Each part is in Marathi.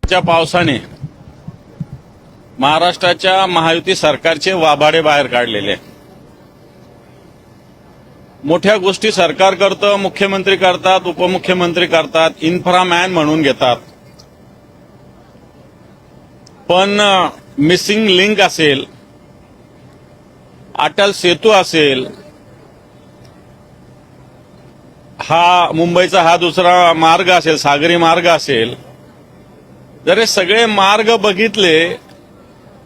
च्या पावसाने महाराष्ट्राच्या महायुती सरकारचे वाभाडे बाहेर काढलेले आहेत. मोठ्या गोष्टी सरकार करतं, मुख्यमंत्री करतात, उपमुख्यमंत्री करतात, इन्फ्रामॅन म्हणून घेतात. पण मिसिंग लिंक असेल, अटल सेतू असेल, हा मुंबईचा हा दुसरा मार्ग असेल, सागरी मार्ग असेल, जर हे सगळे मार्ग बघितले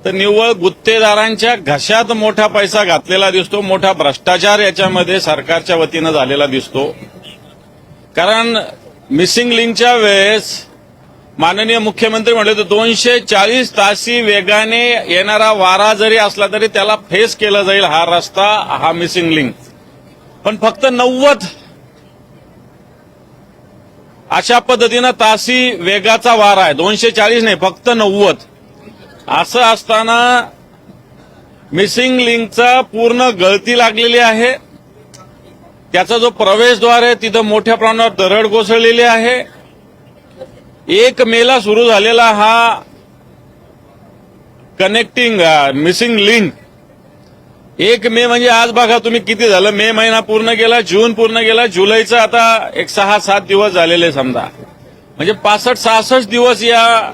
तर निव्वळ गुत्तेदारांच्या घशात मोठा पैसा घातलेला दिसतो, मोठा भ्रष्टाचार याच्यामध्ये सरकारच्या वतीनं झालेला दिसतो. कारण मिसिंग लिंकच्या वेळेस माननीय मुख्यमंत्री म्हटले तर 240 तासी वेगाने येणारा वारा जरी असला तरी त्याला फेस केला जाईल हा रस्ता, हा मिसिंग लिंक. पण फक्त 90 अशा पद्धतीनं तासी वेगाचा वारा आहे, 240 नाही, फक्त 90. असं असताना मिसिंग लिंकचा पूर्ण गळती लागलेली आहे. त्याचा जो प्रवेशद्वार आहे तिथं मोठ्या प्रमाणावर दरड कोसळलेली आहे. 1 मेला सुरू झालेला हा कनेक्टिंग मिसिंग लिंक 1 मे म्हणजे आज बघा तुम्ही किती झालं. मे महिना पूर्ण गेला, जून पूर्ण गेला, जुलैचं आता एक 6-7 दिवस झालेले समजा, म्हणजे 65-66 दिवस या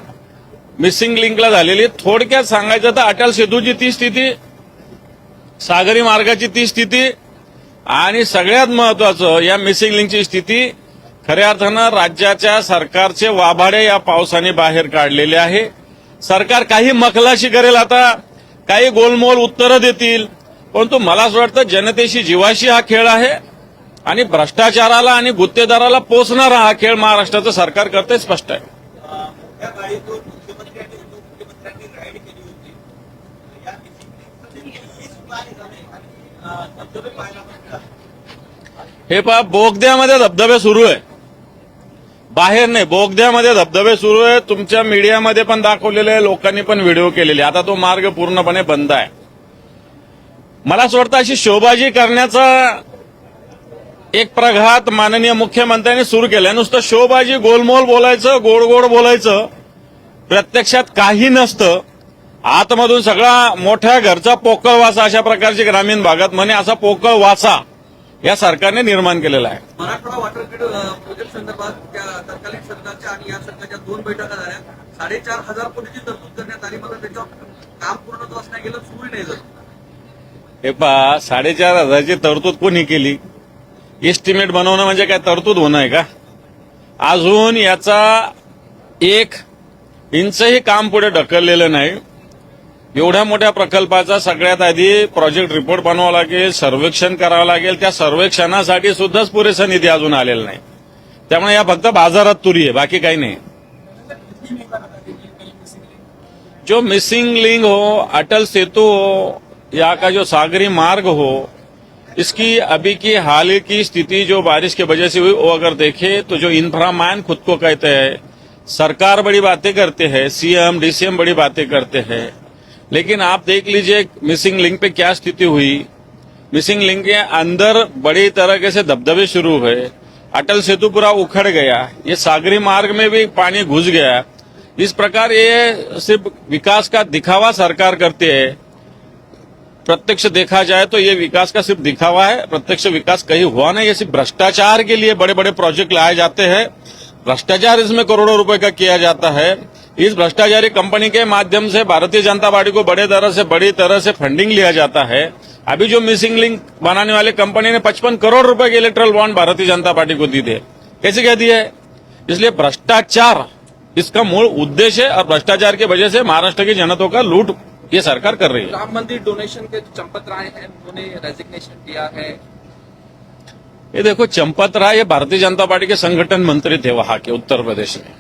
मिसिंग लिंकला झालेली. थोडक्यात सांगायचं तर अटल सेतूची ती स्थिती, सागरी मार्गाची ती स्थिती आणि सगळ्यात महत्वाचं या मिसिंग लिंकची स्थिती. खऱ्या अर्थानं राज्याच्या सरकारचे वाभाडे या पावसाने बाहेर काढलेले आहे. सरकार काही मखलाशी करेल, आता काही गोलमोल उत्तरं देतील, परंतु मला असं वाटतं जनतेशी जीवाशी हा खेळ आहे आणि भ्रष्टाचाराला आणि गुत्तेदाराला पोचणारा हा खेळ महाराष्ट्राचं सरकार करते, स्पष्ट आहे. हे पहा, बोगद्यामध्ये धबधबे सुरू आहे, बाहेर नाही, बोगद्यामध्ये धबधबे सुरू आहे. तुमच्या मीडियामध्ये पण दाखवलेले आहे, लोकांनी पण व्हिडिओ केलेले. आता तो मार्ग पूर्णपणे बंद आहे. मला असं वाटतं अशी शोबाजी करण्याचा एक प्रघात माननीय मुख्यमंत्र्यांनी सुरू केलाय. नुसतं शोबाजी, गोलमोल बोलायचं, गोड गोड बोलायचं, प्रत्यक्षात काही नसतं. आतमधून सगळा मोठ्या घरचा पोकळ वासा, अशा प्रकारचे ग्रामीण भागात म्हणे, असा पोकळ वासा या सरकारने निर्माण केलेला आहे. मराठवाडा वॉटर ग्रीड प्रोजेक्ट संदर्भात त्या तत्कालीन सरकारच्या आणि या सरकारच्या 2 बैठका झाल्या. 4,500 कोटीची तरतूद करण्यात आली, मात्र त्याच्यावर काम पूर्णत्वास नाही गेलं, सुरू नाही झालं. हे पहा, 4,500ची तरतूद कोणी केली? एस्टिमेट बनवणं म्हणजे काय तरतूद होणं आहे का? अजून याचा 1 इंचही काम पुढे ढकललेलं नाही. एवढ्या मोठ्या प्रकल्पाचा सगळ्यात आधी प्रोजेक्ट रिपोर्ट बनवावा लागेल, सर्वेक्षण करावं लागेल. त्या सर्वेक्षणासाठी सुद्धाच पुरेसा निधी अजून आलेला नाही. त्यामुळे या फक्त बाजारात तुरी आहे, बाकी काही नाही. जो मिसिंग लिंक हो, अटल सेतु हो, यहाँ का जो सागरी मार्ग हो, इसकी अभी की हाल की स्थिति जो बारिश की वजह से हुई, वो अगर देखे तो जो इंफ्रामैन खुद को कहते हैं, सरकार बड़ी बातें करते हैं, सीएम डीसीएम बड़ी बातें करते हैं, लेकिन आप देख लीजिए मिसिंग लिंक पे क्या स्थिति हुई. मिसिंग लिंक के अंदर बड़ी तरह से धबधबे शुरू हुए, अटल सेतु पूरा उखड़ गया, ये सागरी मार्ग में भी पानी घुस गया. इस प्रकार ये सिर्फ विकास का दिखावा सरकार करते है. प्रत्यक्ष देखा जाए तो ये विकास का सिर्फ दिखावा है, प्रत्यक्ष विकास कहीं हुआ नहीं. ये सिर्फ भ्रष्टाचार के लिए बड़े बड़े प्रोजेक्ट लाए जाते हैं, भ्रष्टाचार इसमें करोड़ों रुपए का किया जाता है. इस भ्रष्टाचारी कंपनी के माध्यम से भारतीय जनता पार्टी को बड़ी तरह से फंडिंग लिया जाता है. अभी जो मिसिंग लिंक बनाने वाले कंपनी ने 55 करोड़ रुपए के erectile bond Bharatiya Janata party को दिए थे. कैसे क्या दिए है? इसलिए भ्रष्टाचार इसका मूल उद्देश्य है और भ्रष्टाचार की वजह से महाराष्ट्र की जनता का लूट ये सरकार कर रही है. राम मंदिर डोनेशन के चंपत राय हैं, उन्होंने रेजिग्नेशन दिया है. ये देखो, चंपत राय ये भारतीय जनता पार्टी के संगठन मंत्री थे वहां के उत्तर प्रदेश में,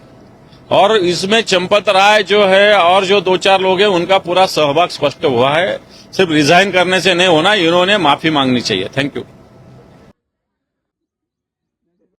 और इसमें चंपत राय जो है और जो 2-4 लोग हैं उनका पूरा सहभाग स्पष्ट हुआ है. सिर्फ रिजाइन करने से नहीं होना, इन्होंने माफी मांगनी चाहिए. Thank you.